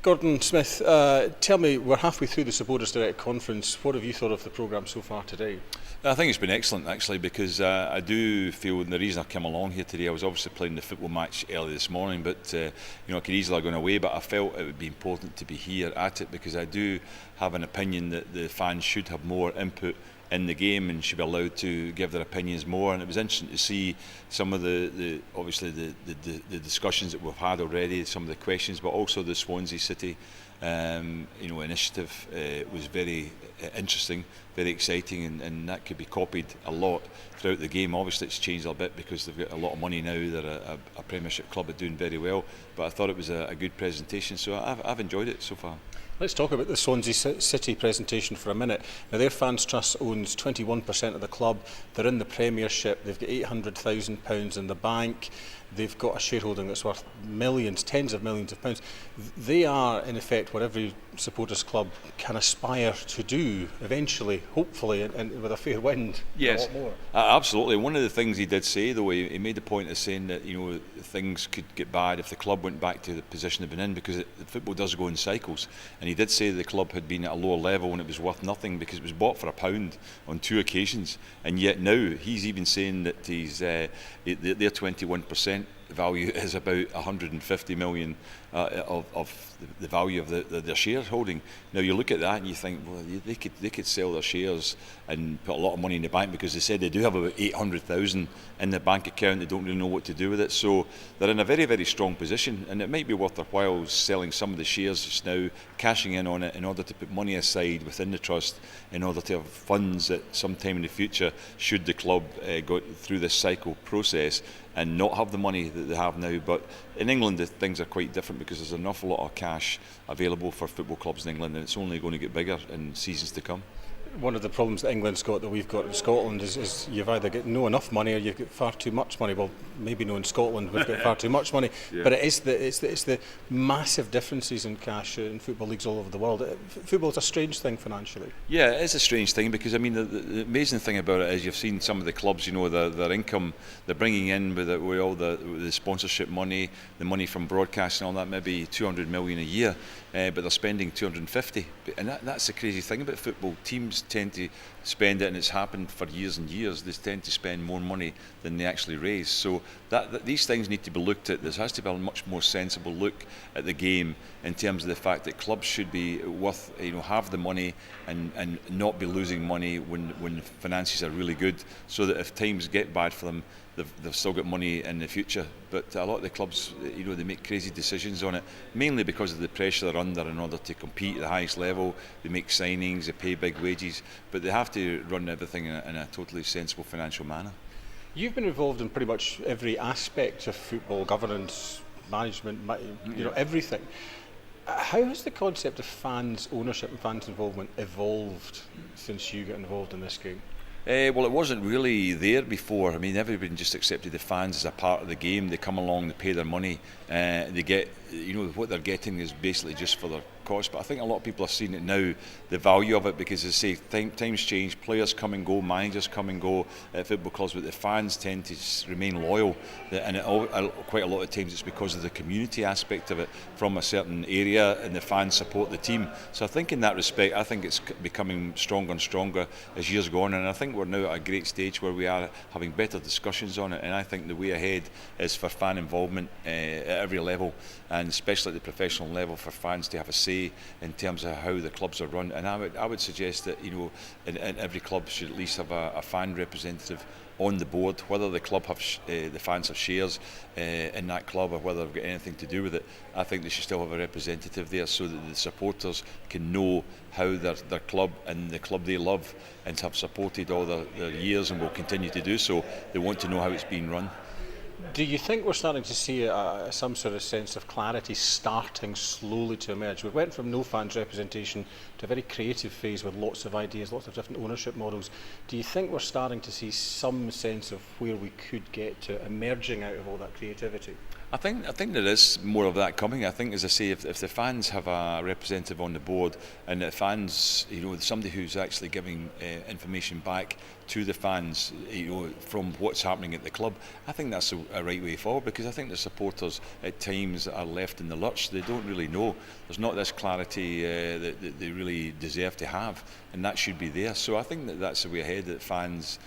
Gordon Smith, tell me, we're halfway through the Supporters Direct Conference. What have you thought of the programme so far today? I think it's been excellent actually, because I do feel, and the reason I came along here today, I was obviously playing the football match early this morning, but I could easily have gone away, but I felt it would be important to be here at it, because I do have an opinion that the fans should have more input in the game and should be allowed to give their opinions more. And it was interesting to see some of the discussions that we've had already, some of the questions, but also the Swansea City initiative was very interesting, very exciting, and that could be copied a lot throughout the game. Obviously it's changed a bit because they've got a lot of money now. They're a Premiership club, are doing very well, but I thought it was a good presentation, so I've enjoyed it so far. Let's talk about the Swansea City presentation for a minute. Now, their fans trust owns 21% of the club. They're in the Premiership. They've got £800,000 in the bank. They've got a shareholding that's worth millions, tens of millions of pounds. They are, in effect, what every supporters club can aspire to do eventually, hopefully, and with a fair wind. Yes, a lot more. Absolutely. One of the things he did say, though, he made the point of saying that things could get bad if the club went back to the position they've been in, because football does go in cycles. And he did say the club had been at a lower level and it was worth nothing because it was bought for £1 on 2 occasions, and yet now he's even saying that their 21% value is about 150 million of the value of their shareholding. Now you look at that and you think, well, they could sell their shares and put a lot of money in the bank, because they said they do have about 800,000 in their bank account. They don't really know what to do with it, so they're in a very, very strong position, and it might be worth their while selling some of the shares just now, cashing in on it in order to put money aside within the trust in order to have funds at some time in the future should the club go through this cycle process and not have the money that they have now. But in England things are quite different, because there's an awful lot of cash available for football clubs in England, and it's only going to get bigger in seasons to come. One of the problems that England's got that we've got in Scotland is you've either got no enough money or you've got far too much money. Well, maybe no in Scotland, we've got far too much money, yeah. But it's the massive differences in cash in football leagues all over the world. Football's a strange thing financially. Yeah, it is a strange thing, because I mean the amazing thing about it is you've seen some of the clubs, their income they're bringing in with all the sponsorship money, the money from broadcasting, all that, maybe 200 million a year, but they're spending 250, and that's the crazy thing about football. Teams tend to spend it, and it's happened for years and years. They tend to spend more money than they actually raise. So that these things need to be looked at. There has to be a much more sensible look at the game in terms of the fact that clubs should be worth, have the money and not be losing money when finances are really good, so that if times get bad for them, they've still got money in the future. But a lot of the clubs, they make crazy decisions on it, mainly because of the pressure they're under in order to compete at the highest level. They make signings, they pay big wages, but they have to run everything in a totally sensible financial manner. You've been involved in pretty much every aspect of football, governance, management, everything. How has the concept of fans' ownership and fans' involvement evolved since you got involved in this game? Well, it wasn't really there before. I mean, everybody just accepted the fans as a part of the game. They come along, they pay their money, they get, what they're getting is basically just for their cost. But I think a lot of people are seeing it now, the value of it, because as I say, times change, players come and go, managers come and go at football clubs, but the fans tend to remain loyal, and quite a lot of times it's because of the community aspect of it from a certain area, and the fans support the team. So I think in that respect, I think it's becoming stronger and stronger as years go on, and I think we're now at a great stage where we are having better discussions on it, and I think the way ahead is for fan involvement at every level, and especially at the professional level, for fans to have a say in terms of how the clubs are run. And I would suggest that in every club should at least have a fan representative on the board, whether the club have the fans have shares in that club or whether they've got anything to do with it. I think they should still have a representative there, so that the supporters can know how their club and the club they love and have supported all their years and will continue to do so. They want to know how it's being run. Do you think we're starting to see some sort of sense of clarity starting slowly to emerge? We went from no fans representation to a very creative phase with lots of ideas, lots of different ownership models. Do you think we're starting to see some sense of where we could get to emerging out of all that creativity? I think there is more of that coming. I think, as I say, if the fans have a representative on the board, and the fans, somebody who's actually giving information back to the fans, from what's happening at the club, I think that's a right way forward, because I think the supporters at times are left in the lurch. They don't really know. There's not this clarity that they really deserve to have, and that should be there. So I think that's the way ahead, that fans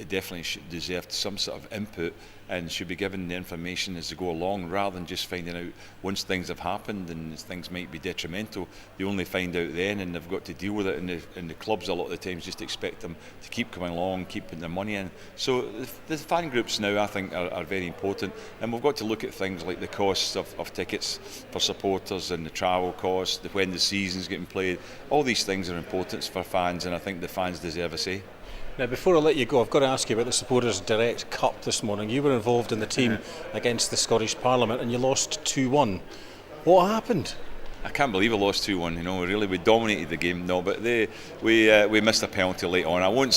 definitely deserve some sort of input and should be given the information as they go along, rather than just finding out once things have happened and things might be detrimental. They only find out then, and they've got to deal with it, and the clubs a lot of the times just expect them to keep coming along, keep putting their money in. So the fan groups now, I think, are very important, and we've got to look at things like the costs of tickets for supporters and the travel costs, when the season's getting played. All these things are important for fans, and I think the fans deserve a say. Now, before I let you go, I've got to ask you about the Supporters Direct Cup this morning. You were involved in the team against the Scottish Parliament, and you lost 2-1. What happened? I can't believe we lost 2-1. We dominated the game. No, but we missed a penalty late on. I won't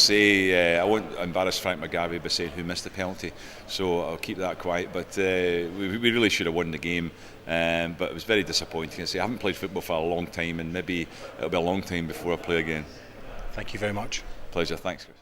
embarrass Frank McGarvey by saying who missed the penalty, so I'll keep that quiet. But we really should have won the game. But it was very disappointing. I haven't played football for a long time, and maybe it'll be a long time before I play again. Thank you very much. Pleasure. Thanks, Chris.